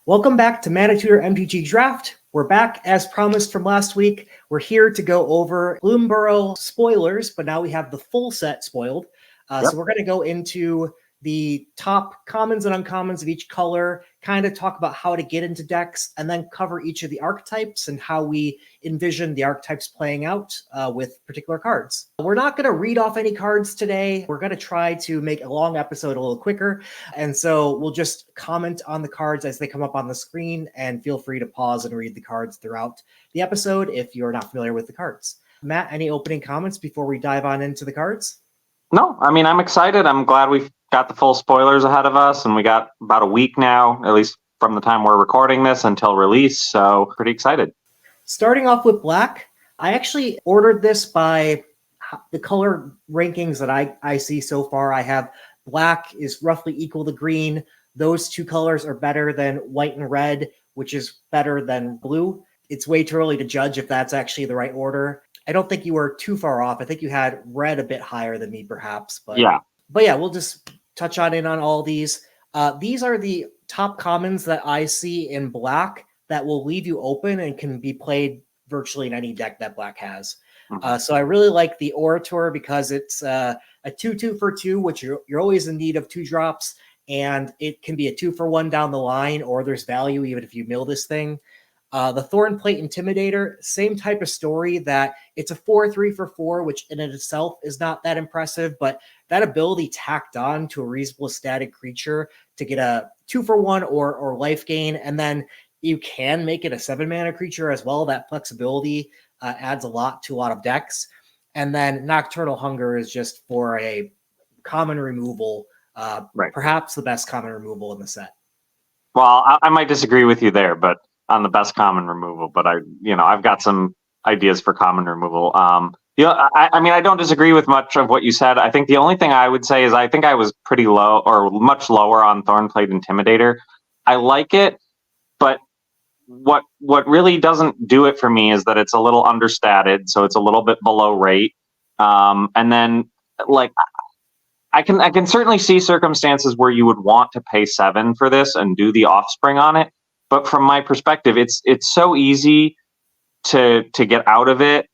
Welcome back to ManaTutor MTG Draft. We're back as promised from last week. We're here to go over Bloomburrow spoilers, but now we have the full set spoiled. So we're going to go into the top commons and uncommons of each color, kind of talk about how to get into decks, and then cover each of the archetypes and how we envision the archetypes playing out with particular cards. We're not going to read off any cards today. We're going to try to make a long episode a little quicker. And so we'll just comment on the cards as they come up on the screen, and feel free to pause and read the cards throughout the episode if you're not familiar with the cards. Matt, any opening comments before we dive on into the cards? No, I mean, I'm excited. I'm glad we've got the full spoilers ahead of us, and we got about a week now, at least from the time we're recording this until release. So pretty excited. Starting off with black, I actually ordered this by the color rankings that I see so far. I have black is roughly equal to green. Those two colors are better than white and red, which is better than blue. It's way too early to judge if that's actually the right order. I don't think you were too far off. I think you had red a bit higher than me, perhaps. But yeah, we'll just touch on all these. These are the top commons that I see in black that will leave you open and can be played virtually in any deck that black has. So I really like the Orator because it's a 2/2 for 2, which you're always in need of 2 drops, and it can be a 2-for-1 down the line, or there's value even if you mill this thing. The Thornplate Intimidator, same type of story, that it's a 4/3 for 4, which in itself is not that impressive, but that ability tacked on to a reasonable static creature to get a 2-for-1 or life gain, and then you can make it a 7-mana creature as well. That flexibility adds a lot to a lot of decks. And then Nocturnal Hunger is just for a common removal, perhaps the best common removal in the set. Well, I might disagree with you there, but on the best common removal, but I've got some ideas for common removal. I mean, I don't disagree with much of what you said. I think the only thing I would say is I think I was pretty low or much lower on Thornplate Intimidator. I like it, but what really doesn't do it for me is that it's a little understated, so it's a little bit below rate. And then like I can certainly see circumstances where you would want to pay 7 for this and do the offspring on it. But from my perspective, it's so easy to get out of it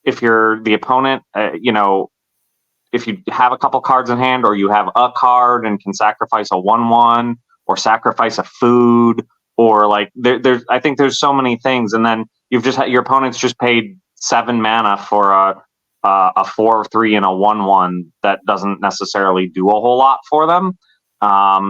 if you're the opponent. If you have a couple cards in hand, or you have a card and can sacrifice a 1/1 or sacrifice a food, or like I think there's so many things, and then your opponent's just paid 7 mana for a 4/3 and a 1/1 that doesn't necessarily do a whole lot for them.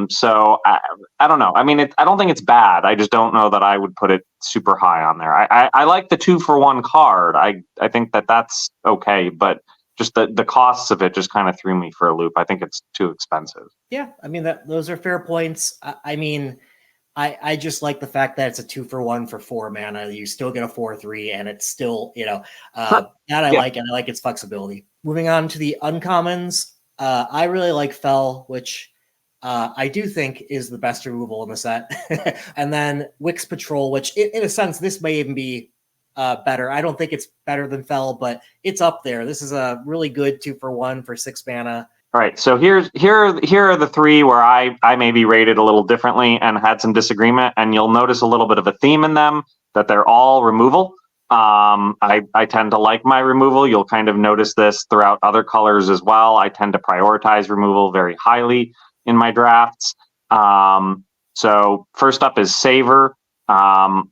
So I don't know. I mean, I don't think it's bad. I just don't know that I would put it super high on there. I like the 2-for-1 card. I think that's okay, but just the costs of it just kind of threw me for a loop. I think it's too expensive. Yeah, I mean, those are fair points. I mean, I just like the fact that it's a 2-for-1 for 4 mana. You still get a 4/3, and it's still, that I like, and I like its flexibility. Moving on to the uncommons, I really like Fell, which I do think is the best removal in the set. And then Wix Patrol, which in a sense, this may even be better. I don't think it's better than Fell, but it's up there. This is a really good 2-for-1 for 6 mana. All right, so here are the 3 where I maybe rated a little differently and had some disagreement, and you'll notice a little bit of a theme in them, that they're all removal. I tend to like my removal. You'll kind of notice this throughout other colors as well. I tend to prioritize removal very highly in my drafts. So first up is Savor. I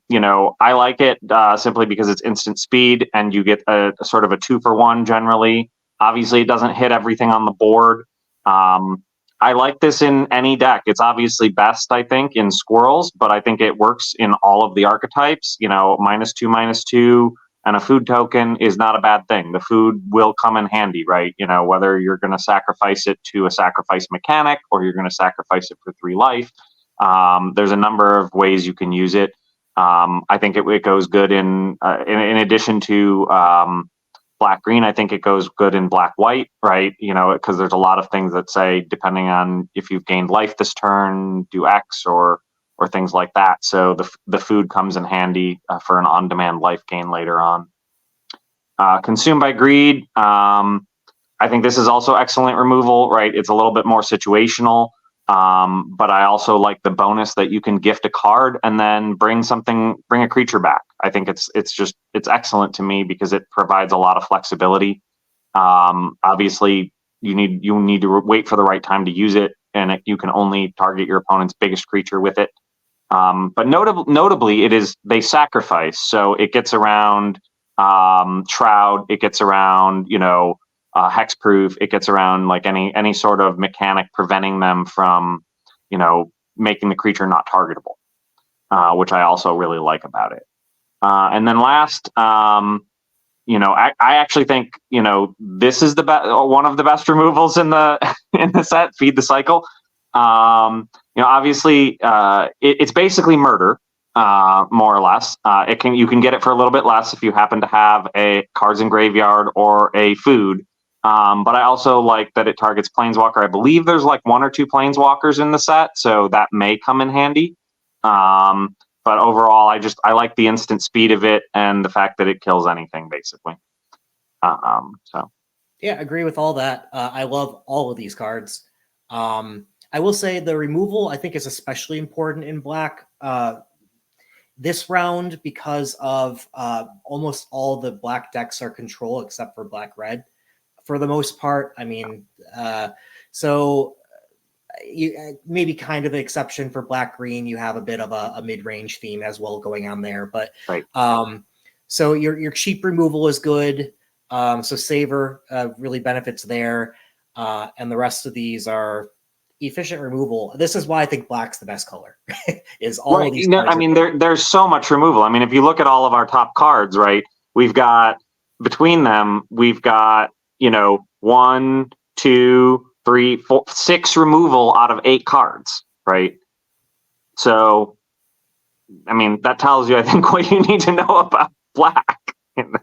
like it simply because it's instant speed, and you get a sort of a 2-for-1 generally. Obviously, it doesn't hit everything on the board. I like this in any deck. It's obviously best, I think, in Squirrels, but I think it works in all of the archetypes. -2/-2, and a food token is not a bad thing. The food will come in handy, right? Whether you're going to sacrifice it to a sacrifice mechanic, or you're going to sacrifice it for 3 life. There's a number of ways you can use it. I think it goes good in addition to black-green. I think it goes good in black-white, right? Because there's a lot of things that say, depending on if you've gained life this turn, do X or things like that. So the food comes in handy for an on-demand life gain later on. Consumed by Greed. I think this is also excellent removal, right? It's a little bit more situational. But I also like the bonus that you can gift a card and then bring a creature back. I think it's excellent to me because it provides a lot of flexibility. Obviously, you need to wait for the right time to use it, and you can only target your opponent's biggest creature with it. But notably, they sacrifice, so it gets around Shroud, it gets around hexproof, it gets around like any sort of mechanic preventing them from making the creature not targetable, which I also really like about it. And then last, I actually think this is one of the best removals in the in the set. Feed the Cycle. Obviously, it's basically murder, more or less. You can get it for a little bit less if you happen to have a cards in graveyard or a food. But I also like that it targets Planeswalker. I believe there's like 1 or 2 Planeswalkers in the set, so that may come in handy. But overall, I like the instant speed of it and the fact that it kills anything, basically. So yeah, agree with all that. I love all of these cards. I will say the removal I think is especially important in Black this round because of almost all the Black decks are control except for Black-Red for the most part. I mean, so you maybe kind of an exception for Black-Green. You have a bit of a mid-range theme as well going on there, but right. So your cheap removal is good. So Savor really benefits there, and the rest of these are efficient removal. This is why I think Black's the best color. Is all right. of these? I mean, there's so much removal. I mean, if you look at all of our top cards, right? We've got between them, we've got 1, 2, 3, 4, 6 removal out of 8 cards, right? So, I mean, that tells you, I think, what you need to know about Black.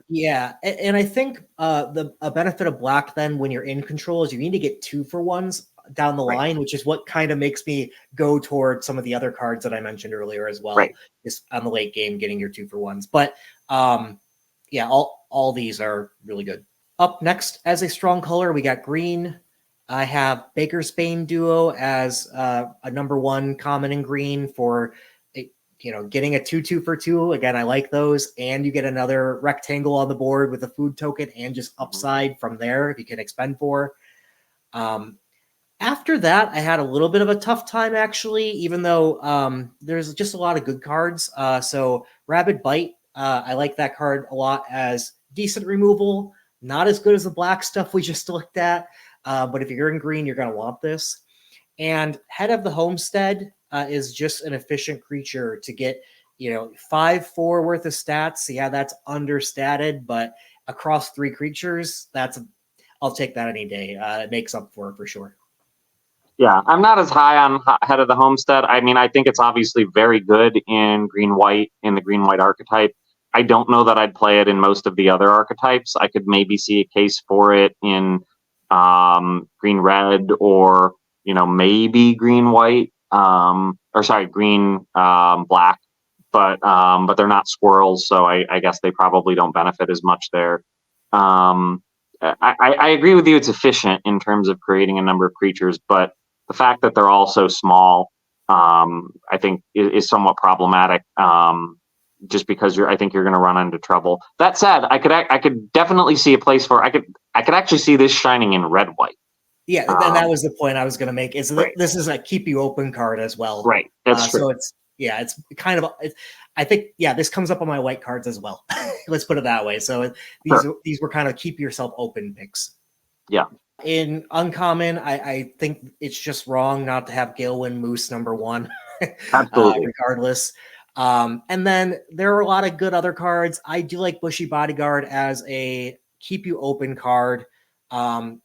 Yeah, and I think a benefit of Black then when you're in control is you need to get 2-for-1s down the line, which is what kind of makes me go toward some of the other cards that I mentioned earlier as well. Right. Is on the late game getting your 2-for-1s. But yeah, all these are really good. Up next as a strong color, we got green. I have Baker's Bane Duo as a #1 common in green for getting a 2/2 for 2. Again, I like those. And you get another rectangle on the board with a food token and just upside from there if you can expend 4. After that, I had a little bit of a tough time, actually, even though there's just a lot of good cards. So Rabid Bite, I like that card a lot as decent removal. Not as good as the black stuff we just looked at. But if you're in green, you're going to want this. And Head of the Homestead is just an efficient creature to get, 5/4 worth of stats. Yeah, that's understated, but across 3 creatures, I'll take that any day. It makes up for it for sure. Yeah, I'm not as high on Head of the Homestead. I mean, I think it's obviously very good in green-white, in the green-white archetype. I don't know that I'd play it in most of the other archetypes. I could maybe see a case for it in green-red or, maybe green-white, green-black. But they're not squirrels, so I guess they probably don't benefit as much there. I agree with you. It's efficient in terms of creating a number of creatures, but the fact that they're all so small, I think, is somewhat problematic. Just because I think you're going to run into trouble. That said, I could definitely see a place for. I could actually see this shining in red-white. Yeah, and that was the point I was going to make. Is right. This is a keep you open card as well, right? That's true. So it's kind of. I think this comes up on my white cards as well. Let's put it that way. So these were kind of keep yourself open picks. Yeah. In uncommon, I think it's just wrong not to have Galewind Moose #1. Absolutely. Regardless. And then there are a lot of good other cards. I do like Bushy Bodyguard as a keep you open card.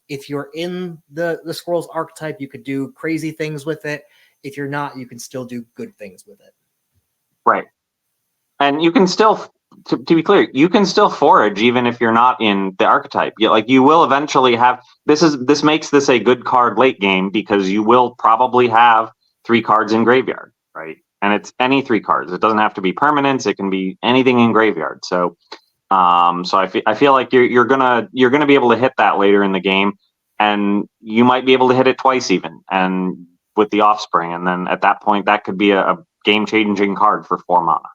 If you're in the Squirrels archetype, you could do crazy things with it. If you're not, you can still do good things with it. Right. And you can still, to be clear, you can still forage even if you're not in the archetype. You will eventually have, this makes this a good card late game because you will probably have 3 cards in graveyard, right? And it's any 3 cards. It doesn't have to be permanents. It can be anything in graveyard. So, I feel like you're gonna be able to hit that later in the game, and you might be able to hit it twice even. And with the Offspring, and then at that point that could be a game-changing card for 4 mana.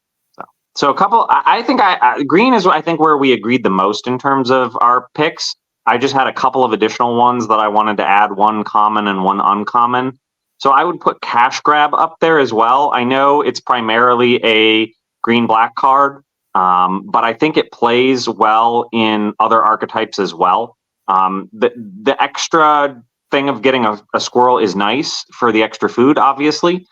So a couple. I think green is I think where we agreed the most in terms of our picks. I just had a couple of additional ones that I wanted to add, one common and one uncommon. So I would put Cash Grab up there as well. I know it's primarily a green-black card, but I think it plays well in other archetypes as well. The extra thing of getting a squirrel is nice for the extra food, obviously.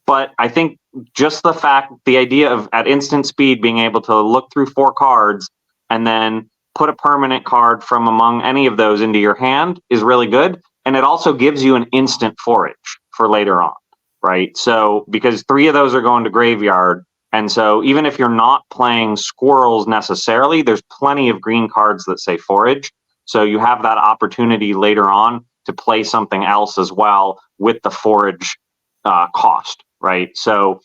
But I think just the idea of at instant speed being able to look through 4 cards and then put a permanent card from among any of those into your hand is really good. And it also gives you an instant forage for later on, right? So because 3 of those are going to graveyard. And so even if you're not playing squirrels necessarily, there's plenty of green cards that say forage. So you have that opportunity later on to play something else as well with the forage cost. Right. So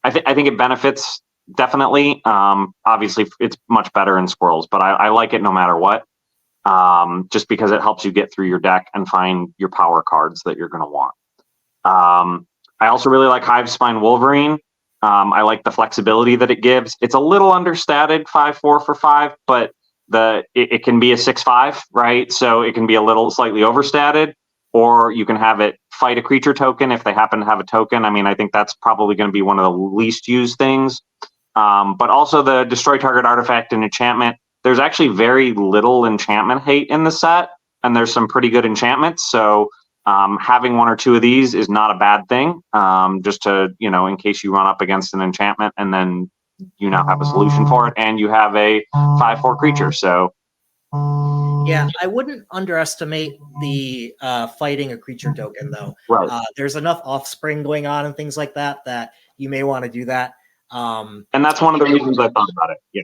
I think it benefits definitely. Obviously, it's much better in squirrels, but I like it no matter what, just because it helps you get through your deck and find your power cards that you're going to want. I also really like Hivespine Wolverine. I like the flexibility that it gives. It's a little understated 5/4 for 5, but it can be a 6/5, right? So it can be a little slightly overstated. Or you can have it fight a creature token if they happen to have a token. I mean, I think that's probably going to be one of the least used things. But also the destroy target artifact and enchantment. There's actually very little enchantment hate in the set, and there's some pretty good enchantments. So having 1 or 2 of these is not a bad thing. Just to, in case you run up against an enchantment and then you now have a solution for it, and you have a 5/4 creature. So. Yeah, I wouldn't underestimate the fighting a creature token, though. Right. There's enough Offspring going on and things like that you may want to do that. And that's one of the reasons I thought about it. Yeah.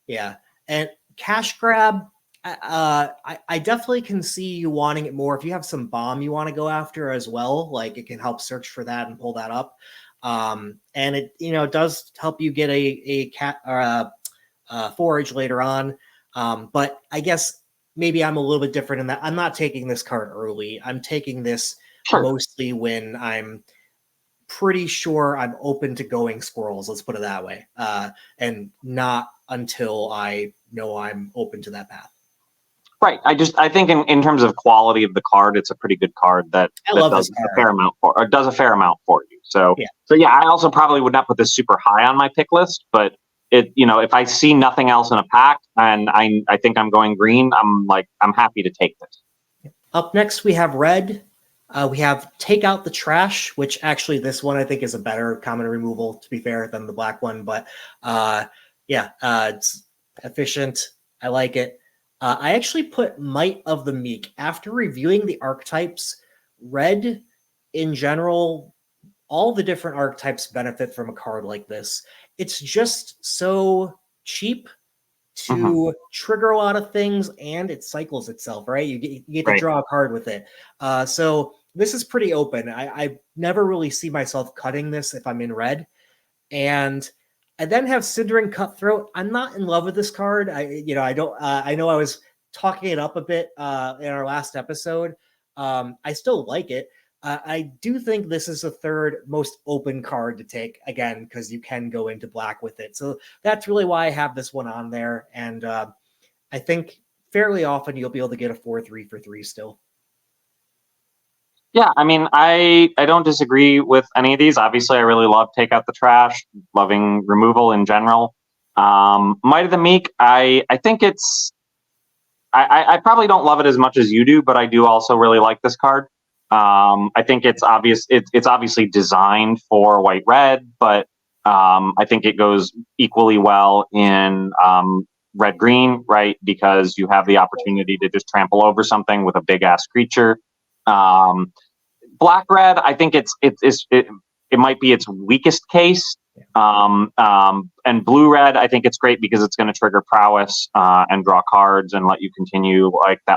Yeah. And Cash Grab, I definitely can see you wanting it more. If you have some bomb you want to go after as well, like it can help search for that and pull that up. And it, does help you get a cat or a forage later on. But I guess maybe I'm a little bit different in that I'm not taking this card early. I'm taking this mostly when I'm pretty sure I'm open to going squirrels. Let's put it that way. And not until I know I'm open to that path. Right. I think in terms of quality of the card, it's a pretty good card that does a fair amount for you. So yeah, I also probably would not put this super high on my pick list, but if I see nothing else in a pack and I think I'm going green, I'm happy to take this. Up next, we have red. We have Take Out the Trash, which actually this one I think is a better common removal, to be fair, than the black one. But it's efficient. I like it. I actually put Might of the Meek. After reviewing the archetypes, red in general, all the different archetypes benefit from a card like this. It's just so cheap to trigger a lot of things, and it cycles itself, right? You get to draw a card with it. So this is pretty open. I never really see myself cutting this if I'm in red. And I then have Cindering Cutthroat. I'm not in love with this card. I know I was talking it up a bit in our last episode. I still like it. I do think this is the 3rd most open card to take, again, because you can go into black with it. So that's really why I have this one on there. And I think fairly often you'll be able to get a 4/3 for 3 still. Yeah, I mean, I don't disagree with any of these. Obviously, I really love Take Out the Trash, loving removal in general. Might of the Meek, I think it's... I probably don't love it as much as you do, but I do also really like this card. I think it's obvious. It's obviously designed for white-red, but I think it goes equally well in red-green, right? Because you have the opportunity to just trample over something with a big-ass creature. Black-red, I think it might be its weakest case. And blue-red, I think it's great because it's going to trigger prowess and draw cards and let you continue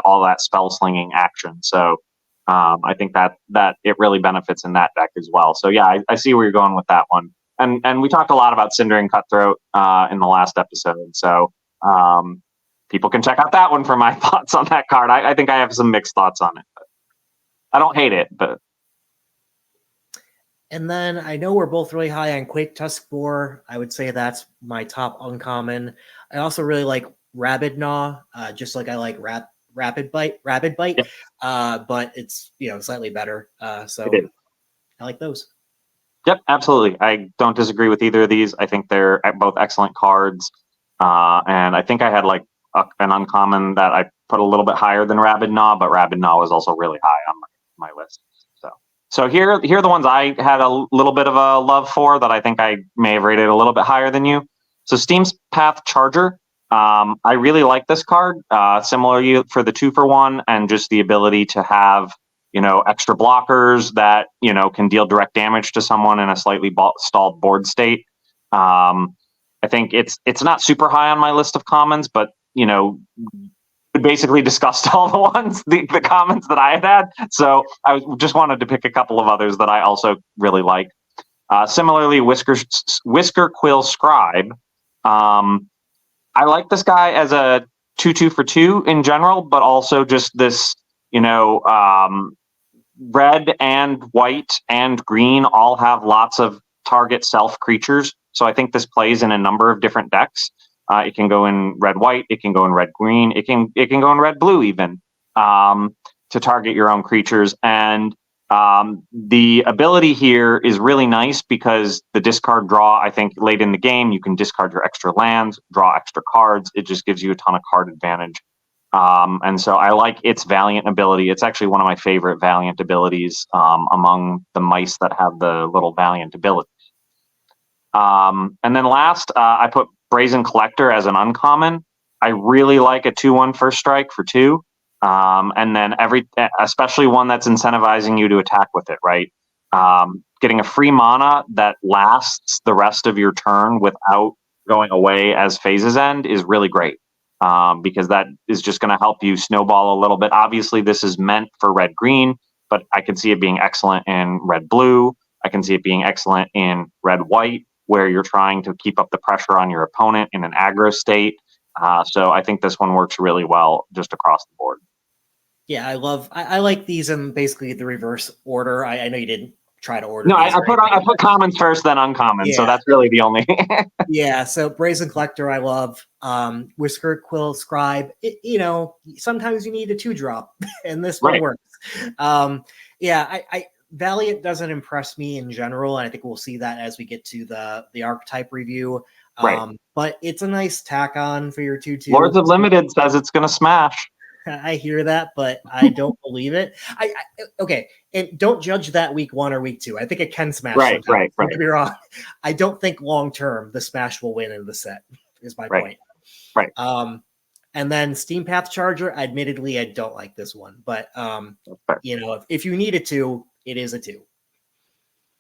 all that spell slinging action. So. I think that it really benefits in that deck as well. So yeah, I see where you're going with that one. And we talked a lot about Cindering Cutthroat in the last episode. So people can check out that one for my thoughts on that card. I think I have some mixed thoughts on it. But I don't hate it, but And then I know we're both really high on Quake Tusk Boar. I would say that's my top uncommon. I also really like Rabid Gnaw, just like I like Rapid Bite, Yep, but it's slightly better. it So is. I like those. Yep, absolutely. I don't disagree with either of these. I think they're both excellent cards. And I think I had like an uncommon that I put a little bit higher than Rabid Gnaw, but Rabid Gnaw was also really high on my list. So here are the ones I had a little bit of a love for that I think I may have rated a little bit higher than you. So Steam's Path Charger. I really like this card. Similarly for the 2-for-1 and just the ability to have extra blockers that can deal direct damage to someone in a slightly stalled board state. I think it's not super high on my list of commons, but basically discussed all the ones, the comments that I had. So I just wanted to pick a couple of others that I also really like. Similarly, Whisker Quill Scribe. I like this guy as a 2/2 for 2 in general, but also just this, red and white and green all have lots of target self creatures. So I think this plays in a number of different decks. It can go in red white. It can go in red green. It can go in red blue even to target your own creatures. And the ability here is really nice because the discard draw. I think late in the game you can discard your extra lands, draw extra cards. It just gives you a ton of card advantage. And so I like its Valiant ability. It's actually one of my favorite Valiant abilities among the mice that have the little Valiant ability. And then last, I put Brazen Collector as an uncommon. I really like a 2/1 first strike for 2. And then especially one that's incentivizing you to attack with it, right? Getting a free mana that lasts the rest of your turn without going away as phases end is really great. Because that is just going to help you snowball a little bit. Obviously, this is meant for red-green, but I can see it being excellent in red-blue. I can see it being excellent in red-white, where you're trying to keep up the pressure on your opponent in an aggro state. So I think this one works really well just across the board. Yeah, I like these in basically the reverse order. I know you didn't try to order No, these. I put commons first, then uncommon. Yeah. So that's really the only. Yeah, so Brazen Collector I love. Whisker Quill Scribe, sometimes you need a 2-drop, and this one works. Yeah, I Valiant doesn't impress me in general, and I think we'll see that as we get to the archetype review. But it's a nice tack on for your 2/2. Lords of Limited says it's going to smash. I hear that, but I don't believe it. Okay, and don't judge that week 1 or week 2. I think it can smash. Right. Don't get me wrong. I don't think long term the smash will win in the set. Is my point. Right. And then Steam Path Charger. Admittedly, I don't like this one, but if you need a 2, it is a 2.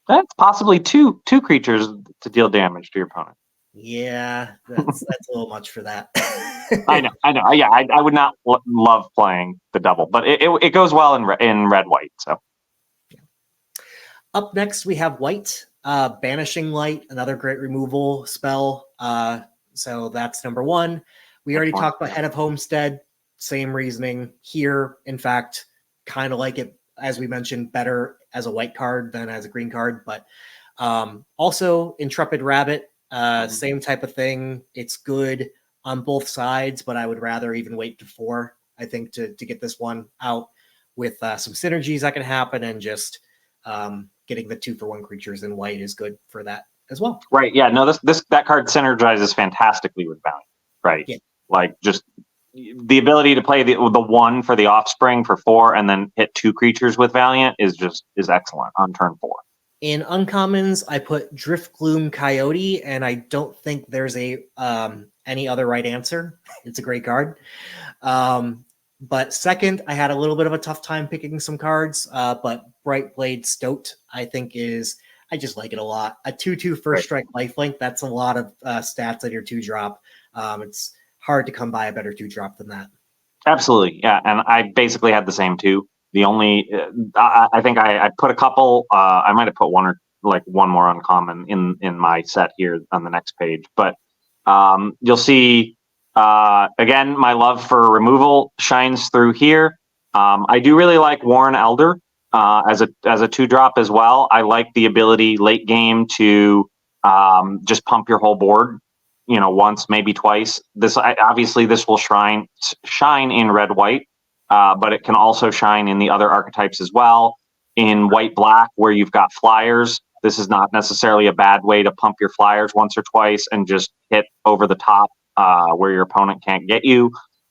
That's possibly two creatures to deal damage to your opponent. Yeah, that's a little much for that. I know. Yeah, I would not love playing the double, but it goes well in red white. So up next we have white, Banishing Light, another great removal spell. So that's number 1. We already talked about Head of Homestead. Same reasoning here. In fact, kind of like it, as we mentioned, better as a white card than as a green card. But also Intrepid Rabbit. Same type of thing. It's good on both sides, but I would rather even wait to 4, I think, to get this one out with some synergies that can happen, and just getting the 2-for-1 creatures in white is good for that as well. Right. Yeah. No, that card synergizes fantastically with Valiant. Right. Yeah. Like just the ability to play the 1 for the offspring for 4 and then hit 2 creatures with Valiant is excellent on turn 4. In uncommons, I put Driftgloom Coyote, and I don't think there's any other right answer. It's a great card. But second, I had a little bit of a tough time picking some cards, but Brightblade Stoat, I think I just like it a lot. A 2/2 first strike lifelink, that's a lot of stats on your 2-drop. It's hard to come by a better 2-drop than that. Absolutely, yeah, and I basically had the same too. The only, I think I put a couple. I might have put one more uncommon in my set here on the next page. But you'll see again, my love for removal shines through here. I do really like Warren Elder. as a 2-drop as well. I like the ability late game to just pump your whole board, once, maybe twice. Obviously this will shine in red white, but it can also shine in the other archetypes as well. In white black, where you've got flyers, this is not necessarily a bad way to pump your flyers once or twice and just hit over the top where your opponent can't get you.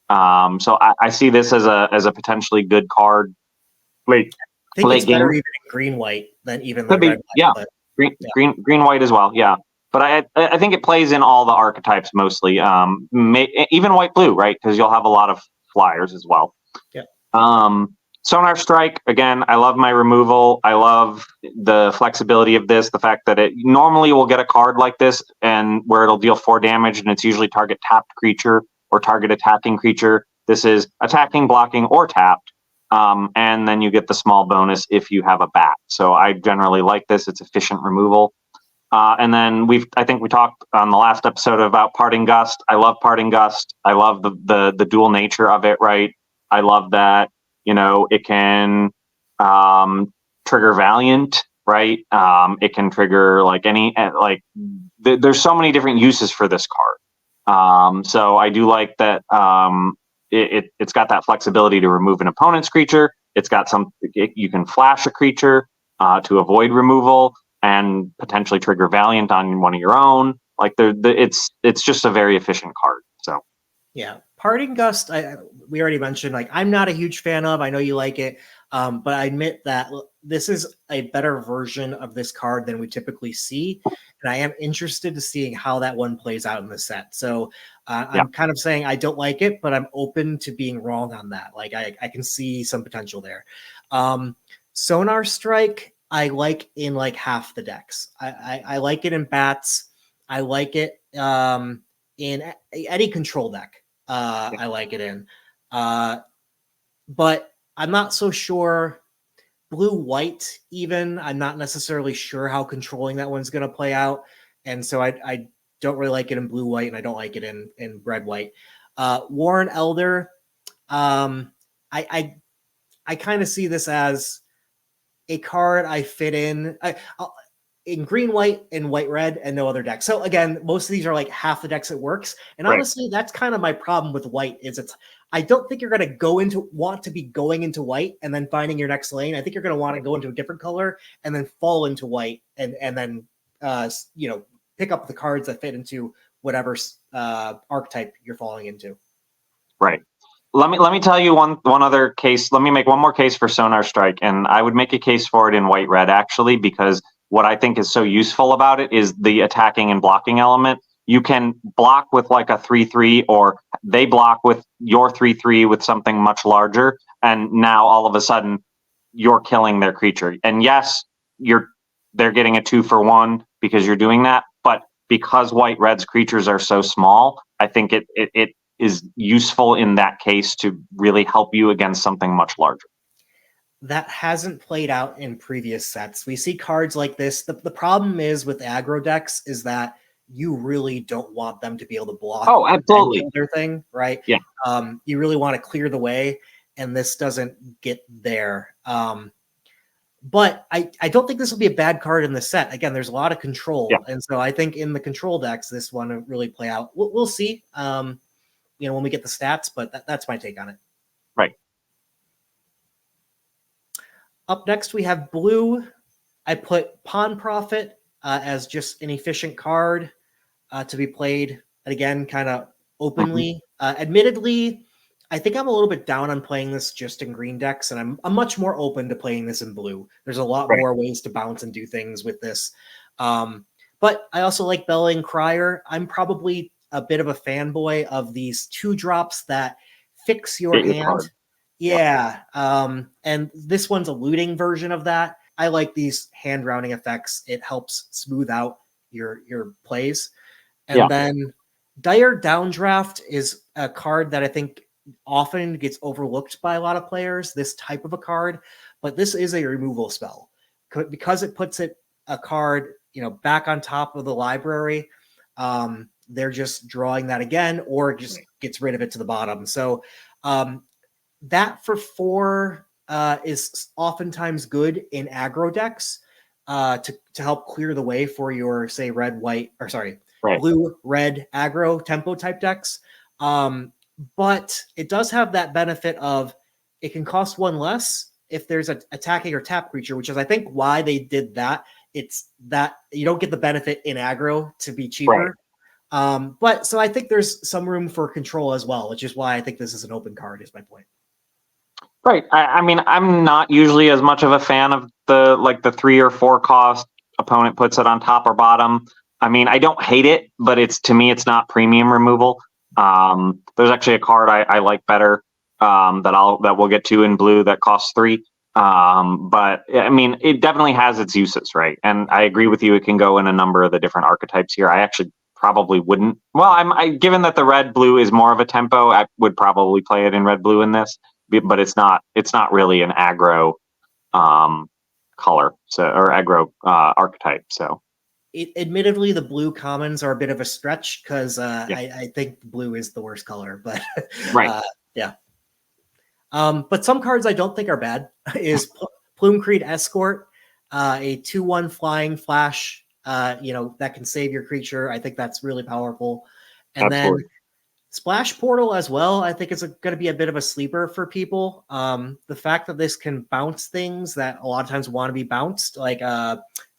So I see this as a potentially good card late I think it's game. better even in green white than even the Could be, red white. yeah. But, Green white as well, yeah. But I think it plays in all the archetypes mostly. Even white blue, right? Because you'll have a lot of flyers as well. Yeah. Sonar Strike, again, I love my removal. I love the flexibility of this. The fact that it normally will get a card like this and where it'll deal 4 damage, and it's usually target tapped creature or target attacking creature. This is attacking, blocking, or tapped. And then you get the small bonus if you have a bat. So I generally like this. It's efficient removal. And then I think we talked on the last episode about Parting Gust. I love Parting Gust. I love the dual nature of it, right? I love that, it can trigger Valiant, right? It can trigger there's so many different uses for this card. So I do like that it's got that flexibility to remove an opponent's creature. It's got you can flash a creature to avoid removal and potentially trigger Valiant on one of your own. It's just a very efficient card. So yeah, Parting Gust, we already mentioned, I'm not a huge fan of. I know you like it, but I admit that this is a better version of this card than we typically see, and I am interested to seeing how that one plays out in the set. So I'm kind of saying I don't like it, but I'm open to being wrong on that. I can see some potential there. Sonar Strike, I like in half the decks. I like it in bats. I like it in any control deck. I like it in. But I'm not so sure. Blue-white, even, I'm not necessarily sure how controlling that one's going to play out. And so I don't really like it in blue-white, and I don't like it in red-white. Warren Elder, I kind of see this as a card I fit in green, white, and white, red, and no other deck. So again, most of these are half the decks it works. And honestly, that's kind of my problem with white is I don't think you're going to want to be going into white and then finding your next lane. I think you're going to want to go into a different color and then fall into white and then pick up the cards that fit into whatever archetype you're falling into. Right. Let me tell you one other case. Let me make one more case for Sonar Strike, and I would make a case for it in white red actually, because what I think is so useful about it is the attacking and blocking element. You can block with a 3/3, or they block with your 3/3 with something much larger, and now all of a sudden you're killing their creature. And yes, they're getting a 2-for-1 because you're doing that, but because white red's creatures are so small, I think it is useful in that case to really help you against something much larger. That hasn't played out in previous sets. We see cards like this. The problem is with aggro decks is that you really don't want them to be able to block. Oh, absolutely. Their thing, right? Yeah. You really want to clear the way, and this doesn't get there. But I don't think this will be a bad card in the set. Again, there's a lot of control, and so I think in the control decks, this one will really play out. We'll see. When we get the stats, but that's my take on it. Right. Up next, we have blue. I put Pawn Prophet as just an efficient card to be played, again, kind of openly. Admittedly, I think I'm a little bit down on playing this just in green decks, and I'm much more open to playing this in blue. There's a lot more ways to bounce and do things with this. But I also like Bellowing Crier. I'm probably a bit of a fanboy of these 2-drops that fix your hand. Yeah. And this one's a looting version of that. I like these hand rounding effects. It helps smooth out your plays. And then Dire Downdraft is a card that I think often gets overlooked by a lot of players, this type of a card, but this is a removal spell because it puts a card, back on top of the library. They're just drawing that again, or just gets rid of it to the bottom. So that for 4 is oftentimes good in aggro decks to help clear the way for your, say, blue, red aggro tempo type decks. But it does have that benefit of it can cost one less if there's an attacking or tap creature, which is, I think, why they did that. It's that you don't get the benefit in aggro to be cheaper. But so I think there's some room for control as well, which is why I think this is an open card, is my point. Right. I mean, I'm not usually as much of a fan of the 3 or 4 cost opponent puts it on top or bottom. I mean, I don't hate it, but to me, it's not premium removal. There's actually a card I like better that we'll get to in blue that costs 3. But I mean, it definitely has its uses, right? And I agree with you; it can go in a number of the different archetypes here. I actually probably wouldn't. Well, given that the red blue is more of a tempo, I would probably play it in red blue in this. But it's not really an aggro color, or aggro archetype. So, admittedly, the blue commons are a bit of a stretch because I think blue is the worst color. But yeah. But some cards I don't think are bad is Plume-Creed Escort, a 2/1 flying flash. That can save your creature. I think that's really powerful. And Absolutely. Then Splash Portal as well, I think is going to be a bit of a sleeper for people. The fact that this can bounce things that a lot of times want to be bounced, like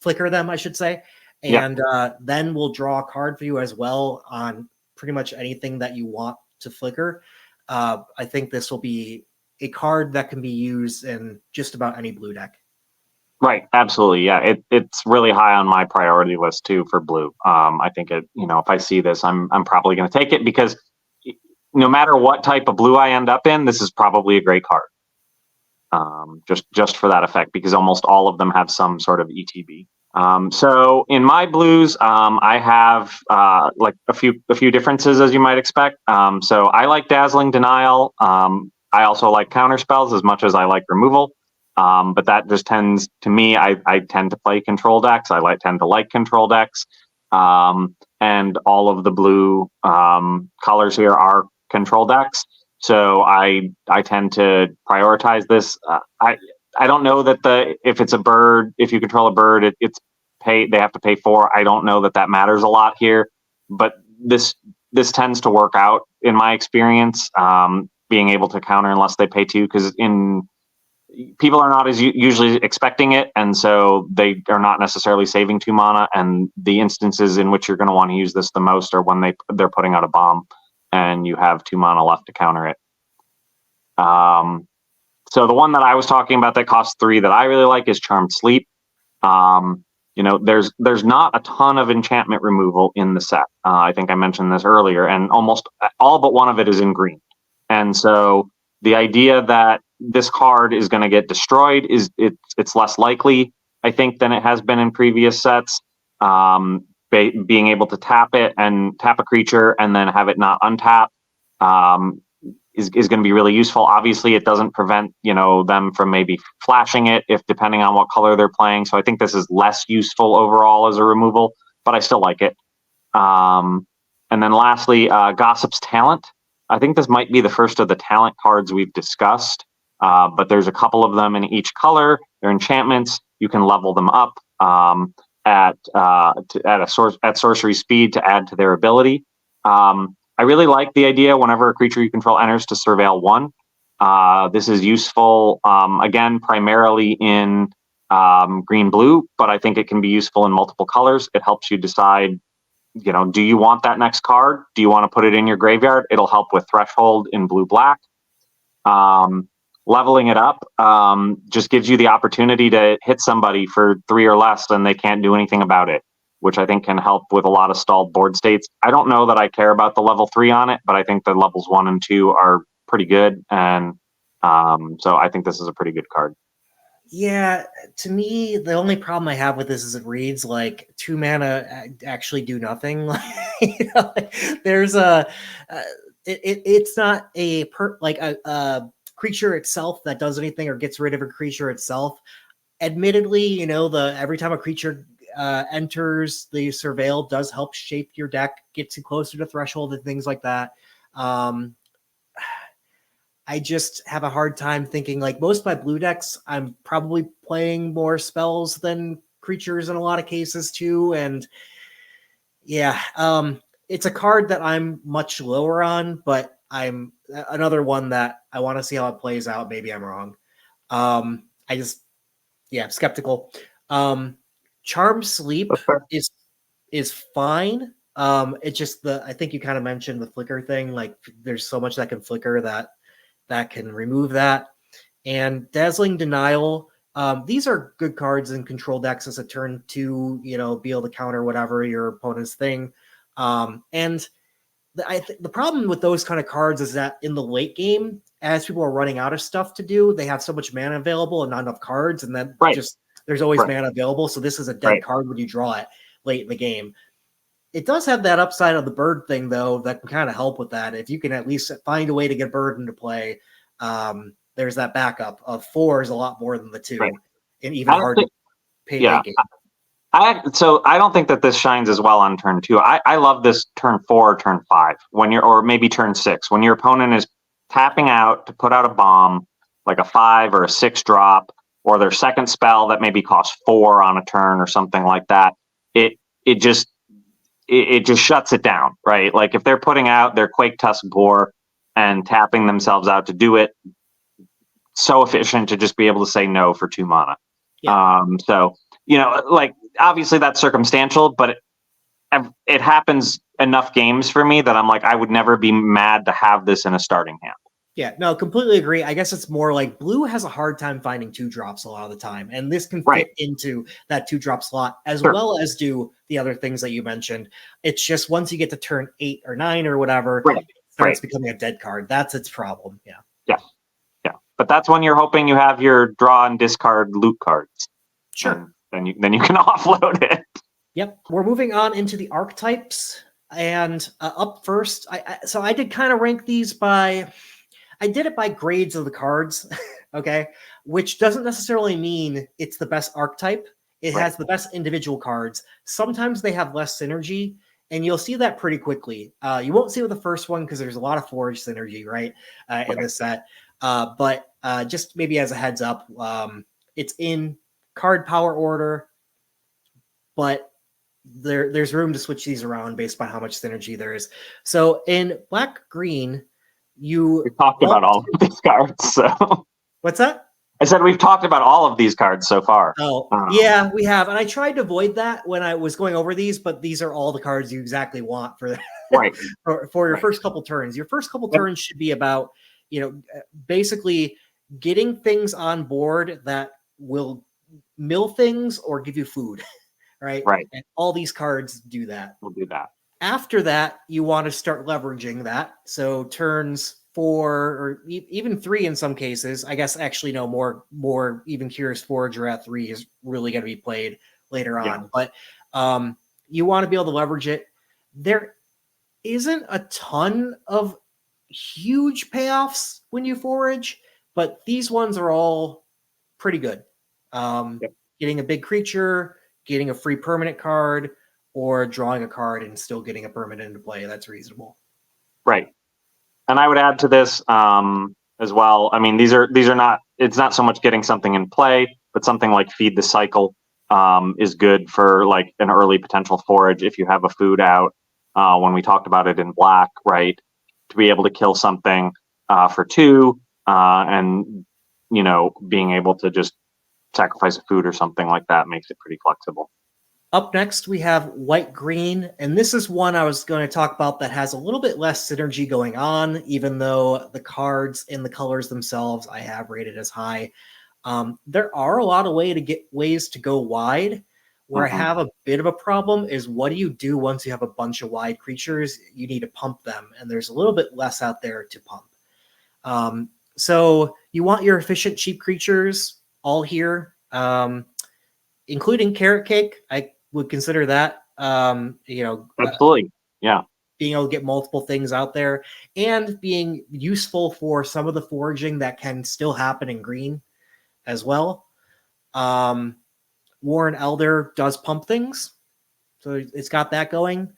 flicker them, I should say, and then we'll draw a card for you as well on pretty much anything that you want to flicker. I think this will be a card that can be used in just about any blue deck. Right, absolutely, yeah. It's really high on my priority list too for blue. I think if I see this, I'm probably going to take it because no matter what type of blue I end up in, this is probably a great card. Just for that effect, because almost all of them have some sort of ETB. So in my blues, I have like a few differences, as you might expect. So I like Dazzling Denial. I also like counter spells as much as I like removal. But that just tends to me, I tend to play control decks. I tend to like control decks. And all of the blue colors here are control decks. So I tend to prioritize this. I don't know that if it's a bird, if you control a bird, they have to pay 4. I don't know that matters a lot here, but this tends to work out in my experience, being able to counter unless they pay 2, because people are not as usually expecting it, and so they are not necessarily saving 2 mana. And the instances in which you're going to want to use this the most are when they're putting out a bomb and you have 2 mana left to counter it. So the one that I was talking about that costs 3 that I really like is Charmed Sleep. There's not a ton of enchantment removal in the set. I think I mentioned this earlier, and almost all but one of it is in green. And so the idea that this card is going to get destroyed it's less likely, I think, than it has been in previous sets. Being able to tap it and tap a creature and then have it not untap is going to be really useful. Obviously, it doesn't prevent them from maybe flashing it depending on what color they're playing. So I think this is less useful overall as a removal, but I still like it. And then lastly, Gossip's Talent. I think this might be the first of the talent cards we've discussed, but there's a couple of them in each color. They're enchantments. You can level them up at sorcery speed to add to their ability. I really like the idea whenever a creature you control enters to surveil 1. This is useful, again, primarily in green-blue, but I think it can be useful in multiple colors. It helps you decide, do you want that next card? Do you want to put it in your graveyard? It'll help with Threshold in blue-black. Leveling it up just gives you the opportunity to hit somebody for 3 or less and they can't do anything about it, which I think can help with a lot of stalled board states. I don't know that I care about the level 3 on it, but I think the levels 1 and 2 are pretty good. And so I think this is a pretty good card. Yeah, to me, the only problem I have with this is it reads like 2 mana actually do nothing. There's it's not a creature itself that does anything or gets rid of a creature itself. Admittedly, every time a creature enters the surveil does help shape your deck, gets you closer to threshold and things like that. I just have a hard time thinking, like, most of my blue decks, I'm probably playing more spells than creatures in a lot of cases too. And yeah, it's a card that I'm much lower on, but I'm another one that I want to see how it plays out. Maybe I'm wrong. I just, yeah, skeptical. Charm Sleep is fine. It's just I think you kind of mentioned the flicker thing. Like, there's so much that can flicker that can remove that. And Dazzling Denial. These are good cards in control decks as a turn 2, be able to counter whatever your opponent's thing. And the problem with those kind of cards is that in the late game, as people are running out of stuff to do, they have so much mana available and not enough cards, and then just there's always mana available. So this is a dead card when you draw it late in the game. It does have that upside of the bird thing, though, that can kind of help with that. If you can at least find a way to get bird into play, there's that backup of 4 is a lot more than the 2, and even hard to pay late game. So I don't think that this shines as well on turn 2. I love this turn 4, turn 5 or maybe turn 6 when your opponent is tapping out to put out a bomb, like a 5 or a 6 drop, or their second spell that maybe costs 4 on a turn or something like that. It just shuts it down, right? Like if they're putting out their Quake Tusk Boar and tapping themselves out to do it, so efficient to just be able to say no for 2 mana. Yeah. So, like obviously that's circumstantial, but it happens enough games for me that I'm like, I would never be mad to have this in a starting hand. Yeah, no, completely agree. I guess it's more like blue has a hard time finding 2 drops a lot of the time, and this can fit into that 2 drop slot as well as do the other things that you mentioned. It's just once you get to turn 8 or 9 or whatever, it starts becoming a dead card. That's its problem. Yeah. But that's when you're hoping you have your draw and discard loot cards. Sure. And then you can offload it. Yep. We're moving on into the archetypes, and up first, I did kind of rank these by. I did it by grades of the cards, okay? Which doesn't necessarily mean it's the best archetype. It has the best individual cards. Sometimes they have less synergy, and you'll see that pretty quickly. You won't see it with the first one because there's a lot of forge synergy, right, in this set. But just maybe as a heads up, it's in card power order, but there's room to switch these around based on how much synergy there is. So in black-green, we've talked about all of these cards. So what's that? I said we've talked about all of these cards so far. Oh, yeah, we have. And I tried to avoid that when I was going over these, but these are all the cards you exactly want for for your first couple turns. Your first couple turns should be about, basically getting things on board that will mill things or give you food, right? And all these cards do that. We'll do that. After that, you want to start leveraging that. So turns 4 or even 3 in some cases. I guess actually no more even Curious Forager at 3 is really going to be played later on. But you want to be able to leverage it. There isn't a ton of huge payoffs when you forage, but these ones are all pretty good. Getting a big creature, getting a free permanent card, or drawing a card and still getting a permanent into play. That's reasonable. Right. And I would add to this as well. I mean, these are not, it's not so much getting something in play, but something like Feed the Cycle is good for like an early potential forage if you have a food out. When we talked about it in black, right? To be able to kill something for 2 and, being able to just sacrifice a food or something like that makes it pretty flexible. Up next, we have white-green, and this is one I was going to talk about that has a little bit less synergy going on, even though the cards and the colors themselves I have rated as high. There are a lot of ways to go wide. Where I have a bit of a problem is what do you do once you have a bunch of wide creatures? You need to pump them, and there's a little bit less out there to pump. So you want your efficient, cheap creatures all here, including Carrot Cake. I would consider that, absolutely. Yeah. Being able to get multiple things out there and being useful for some of the foraging that can still happen in green as well. Warren Elder does pump things, so it's got that going.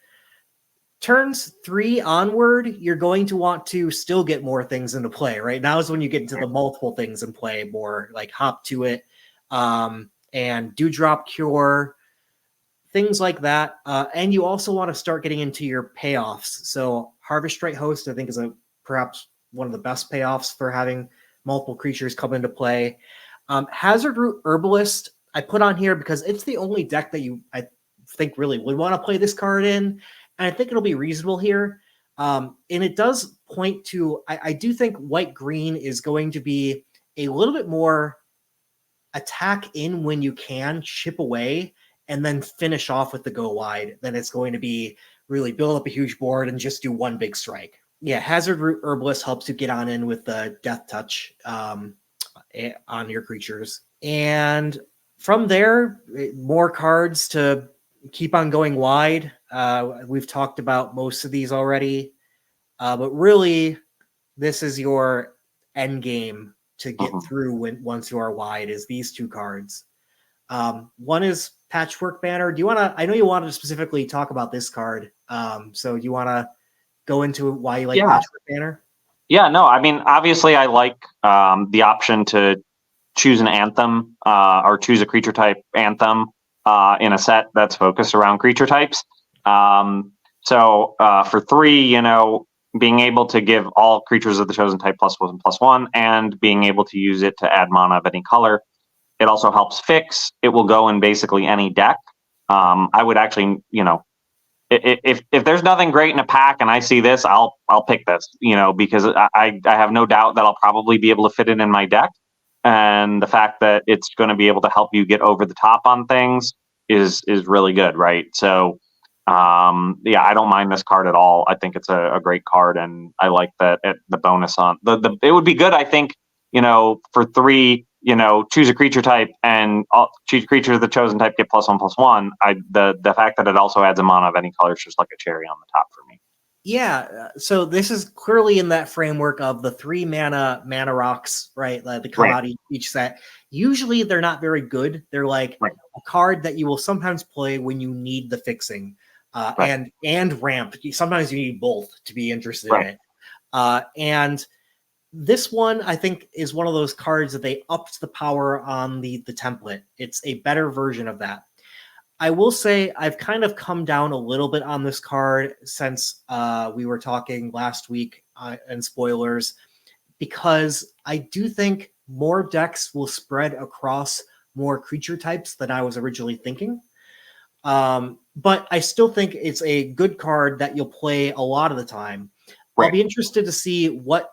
turns 3 onward, you're going to want to still get more things into play. Right now is when you get into the multiple things in play more, like Hop to It, and Dewdrop Cure, things like that. And you also want to start getting into your payoffs. So Harvest Right Host, I think, is perhaps one of the best payoffs for having multiple creatures come into play. Hazard Root Herbalist, I put on here because it's the only deck that I think really would want to play this card in. And I think it'll be reasonable here. And it does point to, I do think white-green is going to be a little bit more attack in when you can, chip away, and then finish off with the go wide than it's going to be really build up a huge board and just do one big strike. Yeah, Hazard Root Herbalist helps you get on in with the Death Touch on your creatures. And from there, more cards to keep on going wide. We've talked about most of these already. But really, this is your end game to get through once you are wide, is these 2 cards. One is Patchwork Banner. Do you want to, I know you wanted to specifically talk about this card. So do you want to go into why you like Patchwork Banner? Yeah, no, I mean, obviously I like the option to choose an anthem or choose a creature type anthem in a set that's focused around creature types. So for 3, being able to give all creatures of the chosen type +1/+1 and being able to use it to add mana of any color. It also helps fix. It will go in basically any deck. I would actually, if there's nothing great in a pack and I see this, I'll pick this, because I have no doubt that I'll probably be able to fit it in my deck. And the fact that it's going to be able to help you get over the top on things is really good, right? So, yeah, I don't mind this card at all. I think it's a great card, and I like that the bonus on it would be good. I think, for 3, choose a creature type and choose creatures of the chosen type get +1/+1. The fact that it also adds a mana of any color is just like a cherry on the top for me. Yeah, so this is clearly in that framework of the 3 mana rocks, right? That come out each set. Usually they're not very good. They're like a card that you will sometimes play when you need the fixing, and ramp. Sometimes you need both to be interested in it. And this one, I think, is one of those cards that they upped the power on the template. It's a better version of that. I will say I've kind of come down a little bit on this card since we were talking last week and spoilers, because I do think more decks will spread across more creature types than I was originally thinking. But I still think it's a good card that you'll play a lot of the time. I'll be interested to see what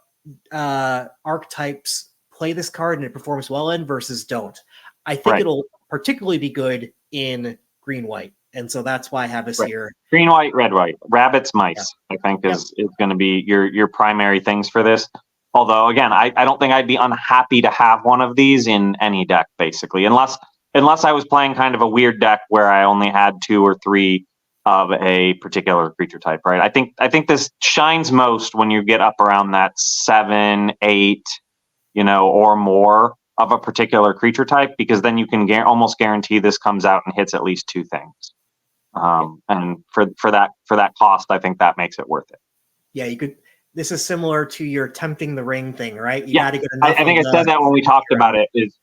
archetypes play this card and it performs well in versus don't. I think it'll particularly be good in green-white, and so that's why I have this here. Green-white, red-white, rabbits, mice. I think is going to be your primary things for this. Although, again, I don't think I'd be unhappy to have one of these in any deck, basically, unless I was playing kind of a weird deck where I only had 2 or 3 of a particular creature type, right? I think this shines most when you get up around that 7, 8, or more of a particular creature type, because then you can almost guarantee this comes out and hits at least 2 things. And for that cost, I think that makes it worth it. Yeah, you could. This is similar to your tempting the ring thing, right? You got to get enough. I think I said that when we talked about it. Is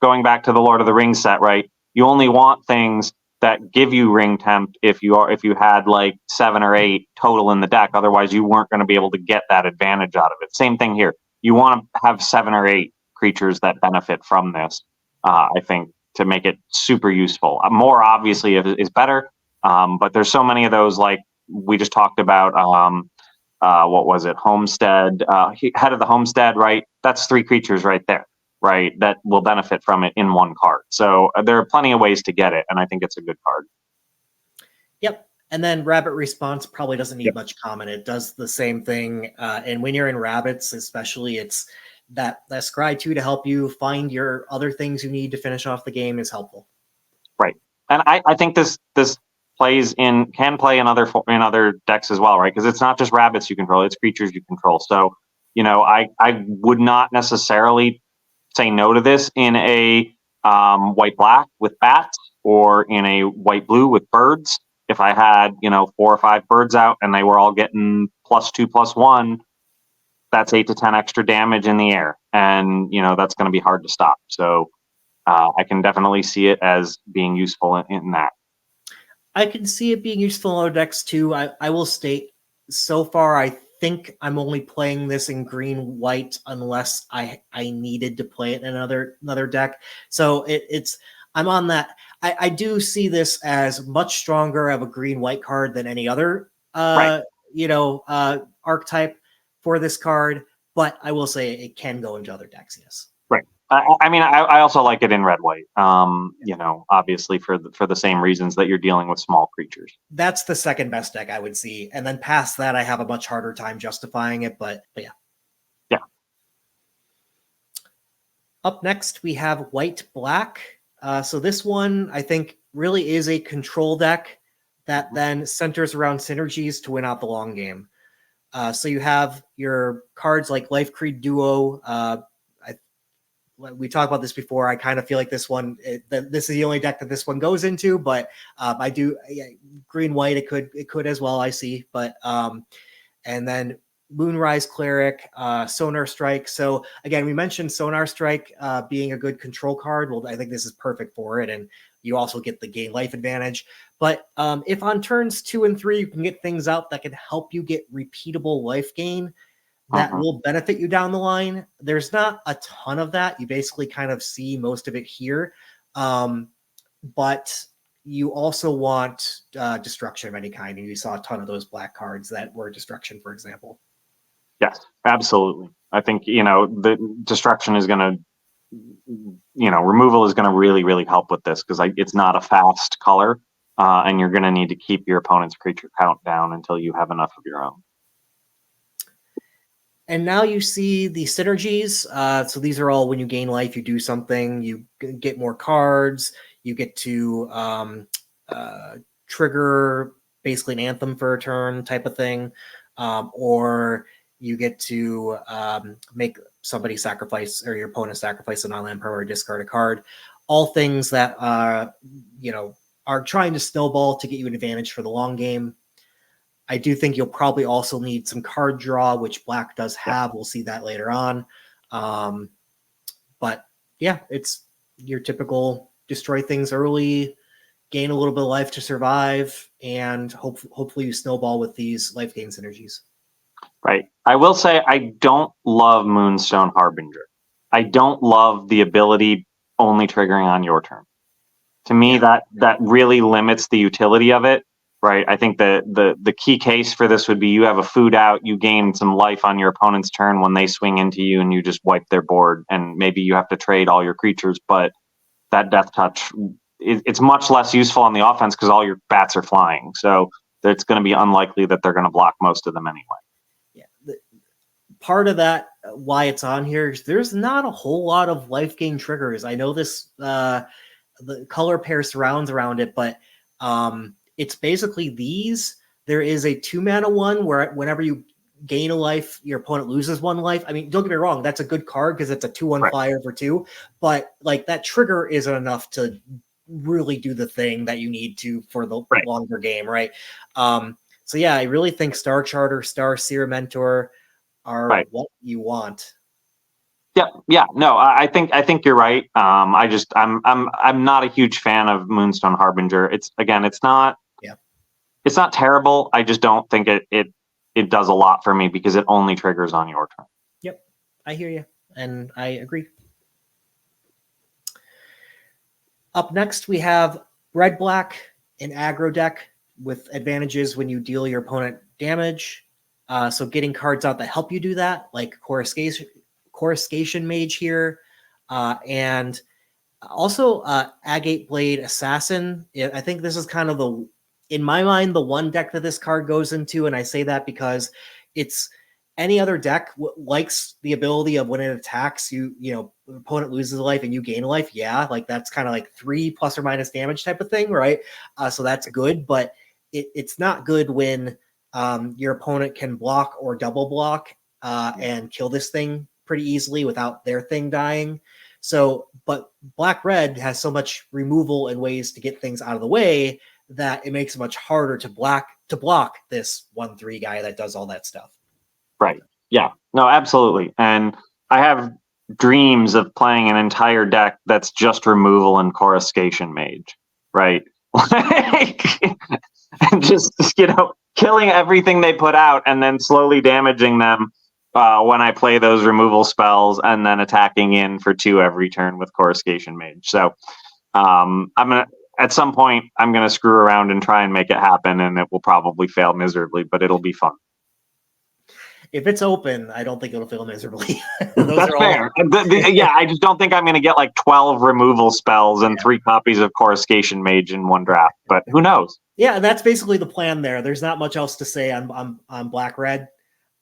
going back to the Lord of the Rings set, right? You only want things that give you ring temp if you had like 7 or 8 total in the deck. Otherwise, you weren't going to be able to get that advantage out of it. Same thing here. You want to have 7 or 8 creatures that benefit from this. I think to make it super useful. More obviously is better, but there's so many of those, like we just talked about. What was it? Homestead, head of the homestead, right? That's 3 creatures right there, right? That will benefit from it in one card. So there are plenty of ways to get it, and I think it's a good card. Yep. And then Rabbit Response probably doesn't need much comment. It does the same thing. And when you're in Rabbits, especially, it's that Scry 2 to help you find your other things you need to finish off the game is helpful. Right. And I think this can play in other decks as well, right? Because it's not just rabbits you control, it's creatures you control. So, I would not necessarily say no to this in a white black with bats or in a white blue with birds. if I had, 4 or 5 birds out and they were all getting +2/+1, that's 8 to 10 extra damage in the air. And, that's going to be hard to stop. So I can definitely see it as being useful in that. I can see it being useful in other decks too. I will state, so far, I think I'm only playing this in green-white unless I needed to play it in another deck. So I'm on that. I do see this as much stronger of a green-white card than any other archetype for this card, but I will say it can go into other decks, yes. Right. I also like it in red-white, obviously for the same reasons that you're dealing with small creatures. That's the second best deck I would see. And then past that, I have a much harder time justifying it, but yeah. Yeah. Up next, we have white-black. So this one, I think, really is a control deck that then centers around synergies to win out the long game. So you have your cards like Life Creed Duo. We talked about this before. I kind of feel like this one, this is the only deck that this one goes into, but I do green white. It could as well. I see, but and then Moonrise Cleric, Sonar Strike. So again, we mentioned Sonar Strike being a good control card. Well, I think this is perfect for it, and you also get the gain life advantage. But if on turns 2 and 3 you can get things out that can help you get repeatable life gain, that will benefit you down the line. There's not a ton of that. You basically kind of see most of it here. But you also want destruction of any kind. And you saw a ton of those black cards that were destruction, for example. Yes, absolutely. I think, the destruction is going to, removal is going to really, really help with this because it's not a fast color. And you're going to need to keep your opponent's creature count down until you have enough of your own. And now you see the synergies. So these are all when you gain life, you do something, you get more cards, you get to trigger basically an anthem for a turn type of thing, or you get to make somebody sacrifice, or your opponent sacrifice a non-land permanent or discard a card. All things that are trying to snowball to get you an advantage for the long game. I do think you'll probably also need some card draw, which black does have. We'll see that later on. But yeah, it's your typical destroy things early, gain a little bit of life to survive, and hopefully you snowball with these life gain synergies. Right. I will say I don't love Moonstone Harbinger. I don't love the ability only triggering on your turn. To me, that really limits the utility of it. Right. I think the key case for this would be you have a food out, you gain some life on your opponent's turn when they swing into you and you just wipe their board, and maybe you have to trade all your creatures, but that death touch, it's much less useful on the offense because all your bats are flying. So it's going to be unlikely that they're going to block most of them anyway. Yeah. Part of that, why it's on here, is there's not a whole lot of life gain triggers. I know this, the color pair surrounds around it, but it's basically these. There is a 2-mana one where whenever you gain a life, your opponent loses 1 life. I mean, don't get me wrong, that's a good card because it's a 2/1 flyer for 2, but like that trigger isn't enough to really do the thing that you need to for the longer game, right? So yeah, I really think Star Charter, Star Seer Mentor are what you want. Yeah. No, I think you're right. I'm not a huge fan of Moonstone Harbinger. It's not terrible. I just don't think it does a lot for me because it only triggers on your turn. Yep, I hear you, and I agree. Up next, we have red-black, an aggro deck with advantages when you deal your opponent damage. So getting cards out that help you do that, like Coruscation Mage here, and also Agate Blade Assassin. I think this is kind of in my mind, the one deck that this card goes into, and I say that because it's any other deck likes the ability of when it attacks you, opponent loses a life and you gain a life. Yeah, like that's kind of like 3 plus or minus damage type of thing, right? So that's good, but it's not good when your opponent can block or double block and kill this thing pretty easily without their thing dying. So, but black-red has so much removal and ways to get things out of the way that it makes it much harder to block this 1/3 guy that does all that stuff. Right. Yeah. No, absolutely. And I have dreams of playing an entire deck that's just removal and coruscation mage. Right. Like, and just, killing everything they put out and then slowly damaging them when I play those removal spells, and then attacking in for 2 every turn with coruscation mage. So at some point I'm gonna screw around and try and make it happen, and it will probably fail miserably, but it'll be fun. If it's open, I don't think it'll fail miserably. That's fair. Yeah, I just don't think I'm going to get like 12 removal spells and 3 copies of Coruscation Mage in one draft, but who knows? Yeah, that's basically the plan there. There's not much else to say on black-red.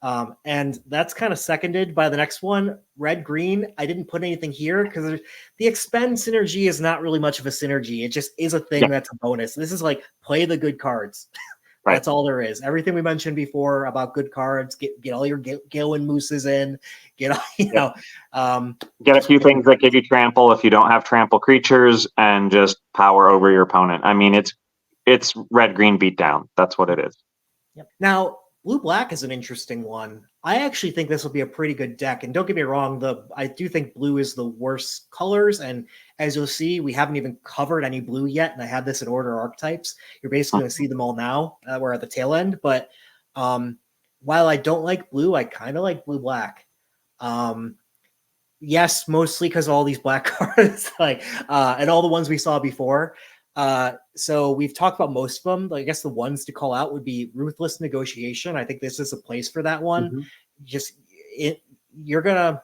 And that's kind of seconded by the next one, red-green. I didn't put anything here because the expend synergy is not really much of a synergy. It just is a thing that's a bonus. This is like play the good cards. Right. That's all there is. Everything we mentioned before about good cards, get all your Gillen Mooses in, get a few things that give you trample if you don't have trample creatures, and just power over your opponent. I mean, it's red-green beatdown. That's what it is. Yep. Now, blue-black is an interesting one. I actually think this will be a pretty good deck. And don't get me wrong, I do think blue is the worst colors. And as you'll see, we haven't even covered any blue yet. And I had this in order archetypes. You're basically going to see them all now. We're at the tail end. But while I don't like blue, I kind of like blue-black. Yes, mostly because of all these black cards, and all the ones we saw before. So we've talked about most of them. I guess the ones to call out would be Ruthless Negotiation. I think this is a place for that one. Mm-hmm. You're gonna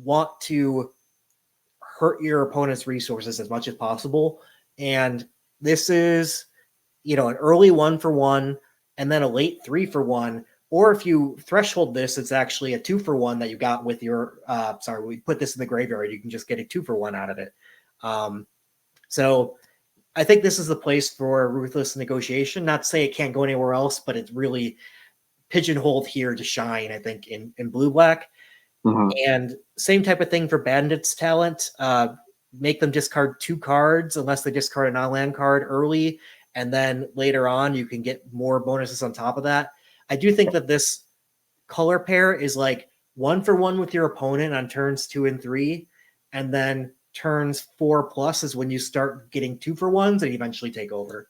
want to hurt your opponent's resources as much as possible, and this is, an early 1-for-1 and then a late 3-for-1. Or if you threshold this, it's actually a 2-for-1 that you got with your. We put this in the graveyard. You can just get a 2-for-1 out of it. So I think this is the place for Ruthless Negotiation. Not to say it can't go anywhere else, but it's really pigeonholed here to shine, I think, in blue-black. Mm-hmm. And same type of thing for Bandit's Talent. Make them discard 2 cards unless they discard a non-land card early, and then later on you can get more bonuses on top of that. I do think that this color pair is like 1-for-1 with your opponent on turns 2 and 3, and then turns 4+ is when you start getting 2-for-1s and eventually take over.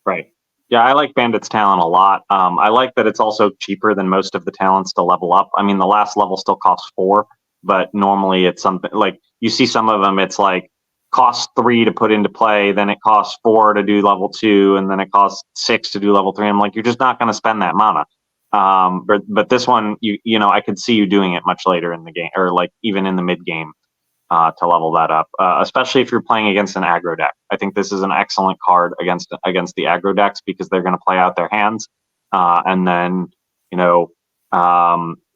Right. Yeah, I like Bandit's Talent a lot. I like that it's also cheaper than most of the talents to level up. I mean, the last level still costs 4, but normally it's something like you see some of them, it's like costs 3 to put into play, then it costs 4 to do level 2, and then it costs 6 to do level 3. I'm like, you're just not going to spend that mana. But this one, I could see you doing it much later in the game, or like even in the mid game. To level that up, especially if you're playing against an aggro deck. I think this is an excellent card against the aggro decks because they're going to play out their hands, and then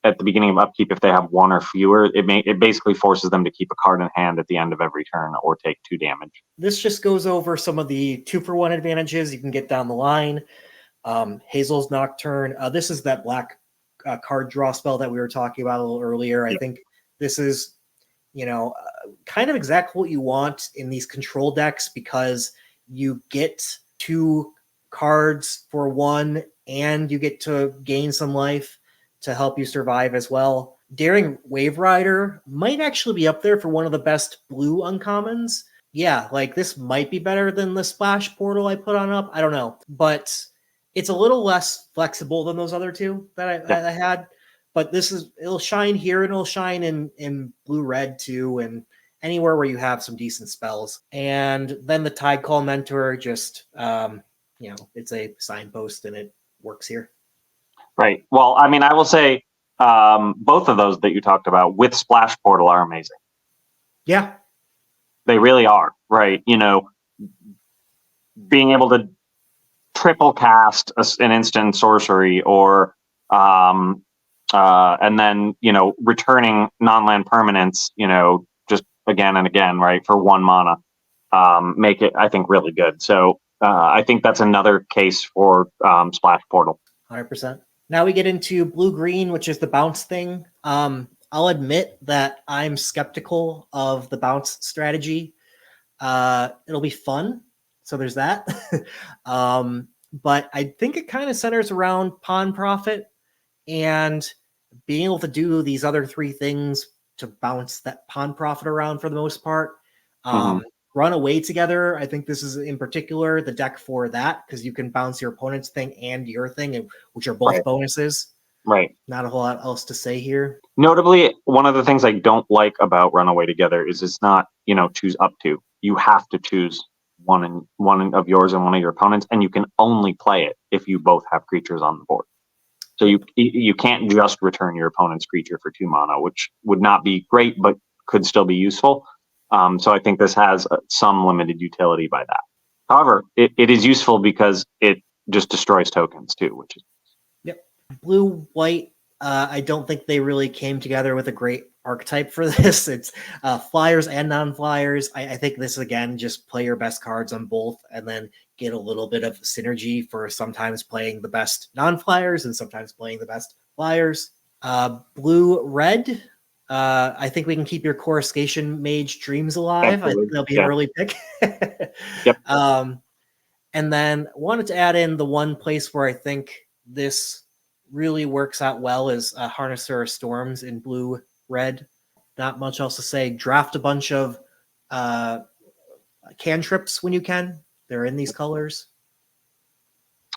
at the beginning of upkeep, if they have 1 or fewer, it basically forces them to keep a card in hand at the end of every turn or take 2 damage. This just goes over some of the 2-for-1 advantages you can get down the line. Hazel's Nocturne. This is that black card draw spell that we were talking about a little earlier. I think this is kind of exactly what you want in these control decks, because you get 2 cards for 1 and you get to gain some life to help you survive as well. Daring Wave Rider might actually be up there for one of the best blue uncommons. Yeah, like this might be better than the Splash Portal I put on up. I don't know, but it's a little less flexible than those other 2 that I had. But it'll shine here and it'll shine in blue-red too, and anywhere where you have some decent spells. And then the Tide Call Mentor, just, it's a signpost and it works here. Right. Well, I mean, I will say both of those that you talked about with Splash Portal are amazing. Yeah. They really are, right? Being able to triple cast an instant sorcery, or and then, returning non-land permanents, just again and again, right, for 1 mana, make it, I think, really good. So I think that's another case for Splash Portal. 100%. Now we get into blue-green, which is the bounce thing. I'll admit that I'm skeptical of the bounce strategy. It'll be fun. So there's that. But I think it kind of centers around pawn profit and being able to do these other three things to bounce that pawn profit around for the most part. Run away together. I think this is in particular the deck for that, because you can bounce your opponent's thing and your thing, which are both bonuses. Right. Not a whole lot else to say here. Notably, one of the things I don't like about Runaway Together is it's not, choose up to. You have to choose one of yours and one of your opponents, and you can only play it if you both have creatures on the board. So you can't just return your opponent's creature for 2 mana, which would not be great, but could still be useful. So I think this has some limited utility by that. However, it is useful because it just destroys tokens too, which is blue, white. I don't think they really came together with a great archetype for this. It's flyers and non-flyers. I think this, again, just play your best cards on both and then get a little bit of synergy for sometimes playing the best non-flyers and sometimes playing the best flyers. Blue, red. I think we can keep your Coruscation Mage dreams alive. Absolutely. I think that'll be an early pick. Yep. And then wanted to add in the one place where I think this really works out well is Harnesser of Storms in blue, red. Not much else to say. Draft a bunch of cantrips when you can. They're in these colors.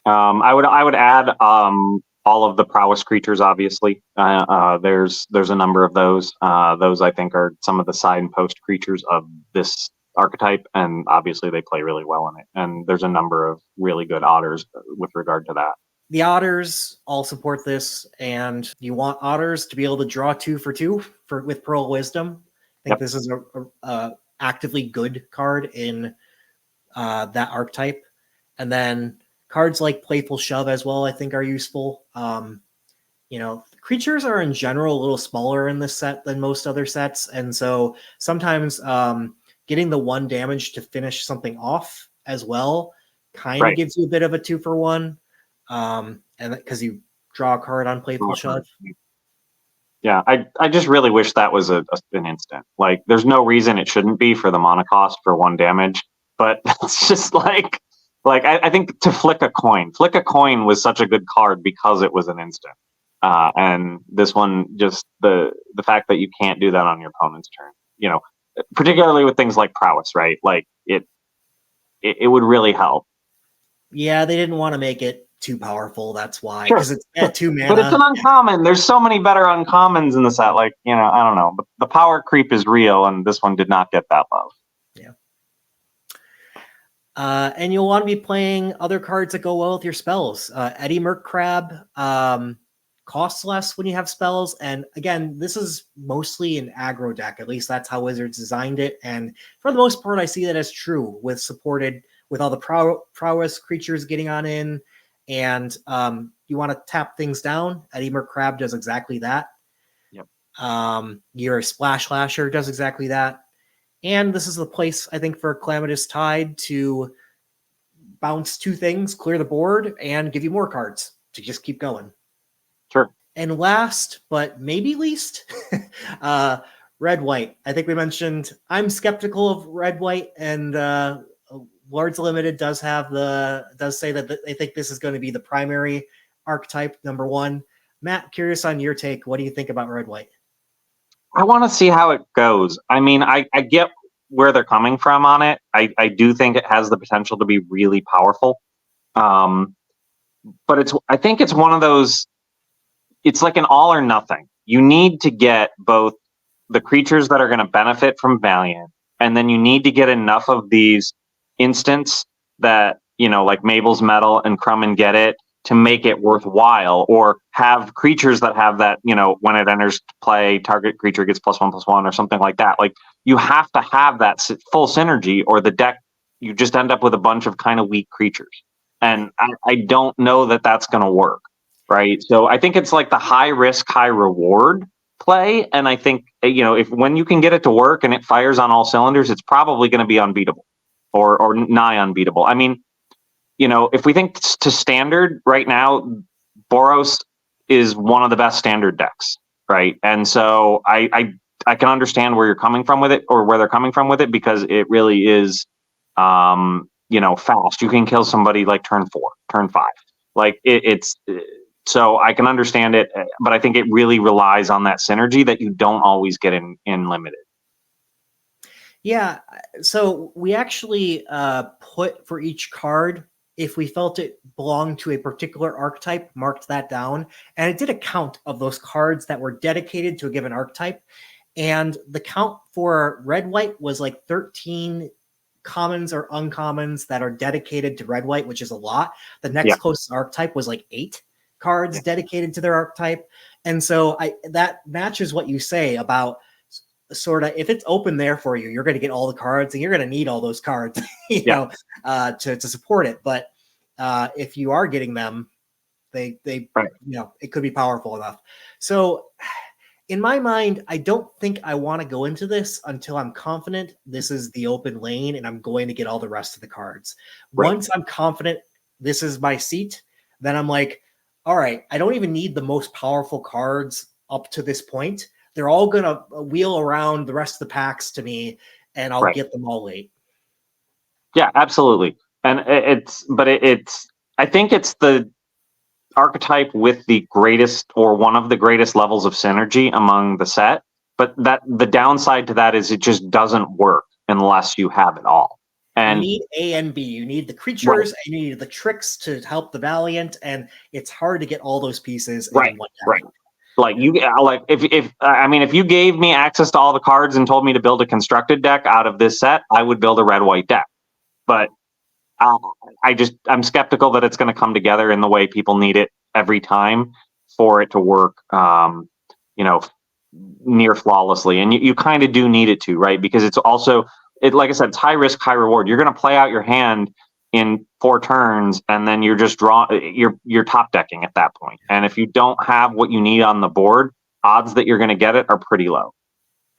I would add all of the prowess creatures. Obviously, there's a number of those. Those I think are some of the signpost creatures of this archetype, and obviously they play really well in it. And there's a number of really good otters with regard to that. The otters all support this, and you want otters to be able to draw 2 for 2 with Pearl Wisdom. I think this is a actively good card in that archetype. And then cards like Playful Shove as well, I think, are useful. Creatures are in general a little smaller in this set than most other sets, and so sometimes getting the 1 damage to finish something off as well kind of gives you a bit of a 2 for 1. And because you draw a card on Playful Shove. Yeah, I just really wish that was an instant. Like, there's no reason it shouldn't be for the mana cost for 1 damage, but it's just like I think to Flick a Coin was such a good card because it was an instant. And this one, just the fact that you can't do that on your opponent's turn, particularly with things like prowess, right? Like it would really help. Yeah, they didn't want to make it too powerful. That's why, because it's at 2 mana. But it's an uncommon. There's so many better uncommons in the set. Like, I don't know. But the power creep is real, and this one did not get that love. Yeah. And you'll want to be playing other cards that go well with your spells. Eddy Merc Crab costs less when you have spells. And again, this is mostly an aggro deck. At least that's how Wizards designed it. And for the most part, I see that as true with all the prowess creatures getting on in. And you want to tap things down. Eddy Merc Crab does exactly that. Yep. Your Splash Lasher does exactly that. And this is the place, I think, for Calamitous Tide to bounce 2 things, clear the board, and give you more cards to just keep going. Sure. And last, but maybe least, red-white. I think we mentioned I'm skeptical of red-white, and Lords Limited does say that they think this is going to be the primary archetype, number 1. Matt, curious on your take. What do you think about red-white? I want to see how it goes. I mean, I get where they're coming from on it. I do think it has the potential to be really powerful. But I think it's one of those, it's like an all or nothing. You need to get both the creatures that are going to benefit from Valiant, and then you need to get enough of these instants that, like Mabel's Metal and Crumb and Get It, to make it worthwhile, or have creatures that have that, when it enters play, target creature gets +1/+1 or something like that. Like, you have to have that full synergy, or the deck, you just end up with a bunch of kind of weak creatures. And I don't know that that's going to work, right? So I think it's like the high risk, high reward play. And I think, when you can get it to work and it fires on all cylinders, it's probably going to be unbeatable or nigh unbeatable. I mean, if we think to standard right now, Boros is one of the best standard decks, right? And so I can understand where you're coming from with it, or where they're coming from with it, because it really is, fast. You can kill somebody like turn 4, turn 5. Like it's so I can understand it, but I think it really relies on that synergy that you don't always get in limited. Yeah, so we actually put for each card, if we felt it belonged to a particular archetype, marked that down, and it did a count of those cards that were dedicated to a given archetype. And the count for red-white was like 13 commons or uncommons that are dedicated to red-white, which is a lot. The next closest archetype was like 8 cards dedicated to their archetype. And so that matches what you say about sort of, if it's open there for you, you're going to get all the cards and you're going to need all those cards, to support it. But if you are getting them, they it could be powerful enough. So in my mind, I don't think I want to go into this until I'm confident this is the open lane and I'm going to get all the rest of the cards. Right. Once I'm confident this is my seat, then I'm like, all right, I don't even need the most powerful cards up to this point. They're all going to wheel around the rest of the packs to me, and I'll get them all late. Yeah, absolutely. And I think it's the archetype with the greatest or one of the greatest levels of synergy among the set. But that the downside to that is it just doesn't work unless you have it all. And you need A and B. You need the creatures, and you need the tricks to help the Valiant, and it's hard to get all those pieces in one deck. Right. Like if you gave me access to all the cards and told me to build a constructed deck out of this set, I would build a red-white deck. But I'm skeptical that it's going to come together in the way people need it every time for it to work, near flawlessly. And you kind of do need it to, right? Because it's also, like I said, it's high risk, high reward. You're going to play out your hand in 4 turns, and then you're just you're top decking at that point. And if you don't have what you need on the board, odds that you're going to get it are pretty low.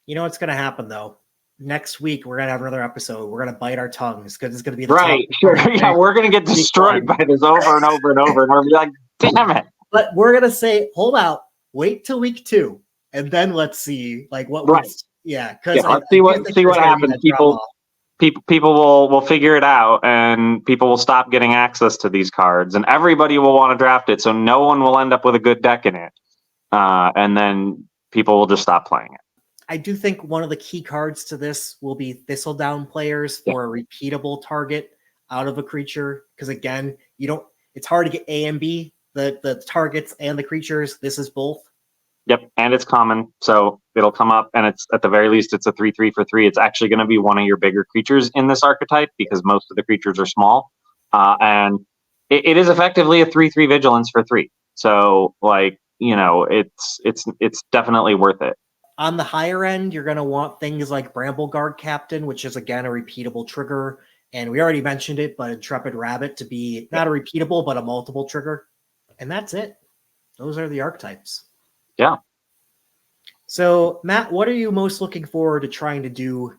You know what's going to happen though? Next week we're going to have another episode. We're going to bite our tongues because it's going to be the sure. Yeah, we're going to get destroyed by this over and over and over, and we're going to be like, damn it. But we're going to say, hold out, wait till week 2, and then let's see like what. Because let's see what happens. People will figure it out, and people will stop getting access to these cards, and everybody will want to draft it, so no one will end up with a good deck in it, and then people will just stop playing it. I do think one of the key cards to this will be Thistledown players for a repeatable target out of a creature, because again, it's hard to get A and B, the targets and the creatures. This is both. Yep, and it's common, so it'll come up, and it's at the very least it's a 3/3 for 3. It's actually going to be one of your bigger creatures in this archetype because most of the creatures are small, and it is effectively a 3/3 vigilance for 3. So it's definitely worth it. On the higher end, you're going to want things like Brambleguard Captain, which is again a repeatable trigger, and we already mentioned it, but Intrepid Rabbit to be not a repeatable but a multiple trigger, and that's it. Those are the archetypes. Yeah. So, Matt, what are you most looking forward to trying to do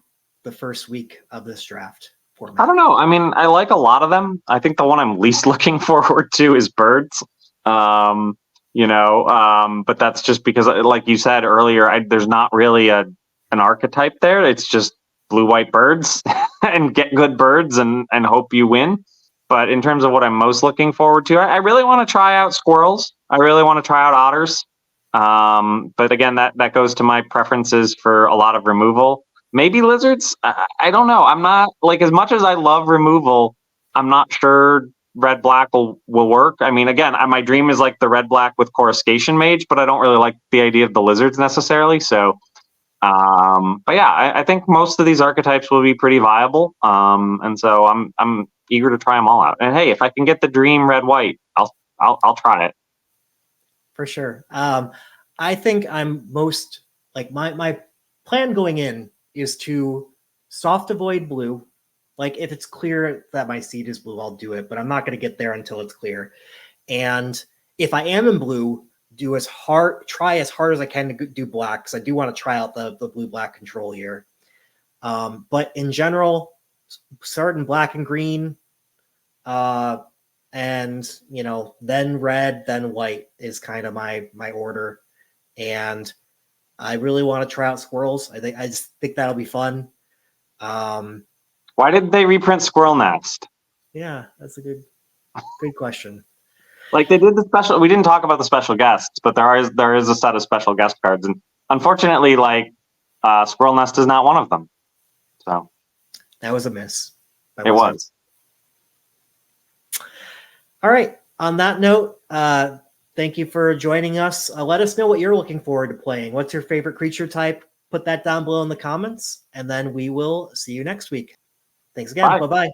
the first week of this draft format? I don't know. I mean, I like a lot of them. I think the one I'm least looking forward to is birds. But that's just because, like you said earlier, there's not really an archetype there. It's just blue-white birds and get good birds and hope you win. But in terms of what I'm most looking forward to, I really want to try out squirrels. I really want to try out otters. But again, that goes to my preferences for a lot of removal. Maybe lizards. I don't know. I'm not as much as I love removal, I'm not sure red black will work. I mean, again, my dream is like the red black with Coruscation Mage, but I don't really like the idea of the lizards necessarily. So, but yeah, I think most of these archetypes will be pretty viable. And so I'm eager to try them all out. And hey, if I can get the dream red white, I'll try it. For sure. I think I'm most my plan going in is to soft avoid blue. Like if it's clear that my seed is blue, I'll do it, but I'm not going to get there until it's clear. And if I am in blue, try as hard as I can to do black, because I do want to try out the blue-black control here. But in general, start in black and green, and then red, then white is kind of my order. And I really want to try out squirrels. I just think that'll be fun. Why did they reprint Squirrel Nest? Yeah, that's a good question. Like they did the special. We didn't talk about the special guests, but there is a set of special guest cards, and unfortunately, like Squirrel Nest is not one of them. So that was a miss. It was. All right. On that note, thank you for joining us. Let us know what you're looking forward to playing. What's your favorite creature type? Put that down below in the comments, and then we will see you next week. Thanks again. Bye-bye.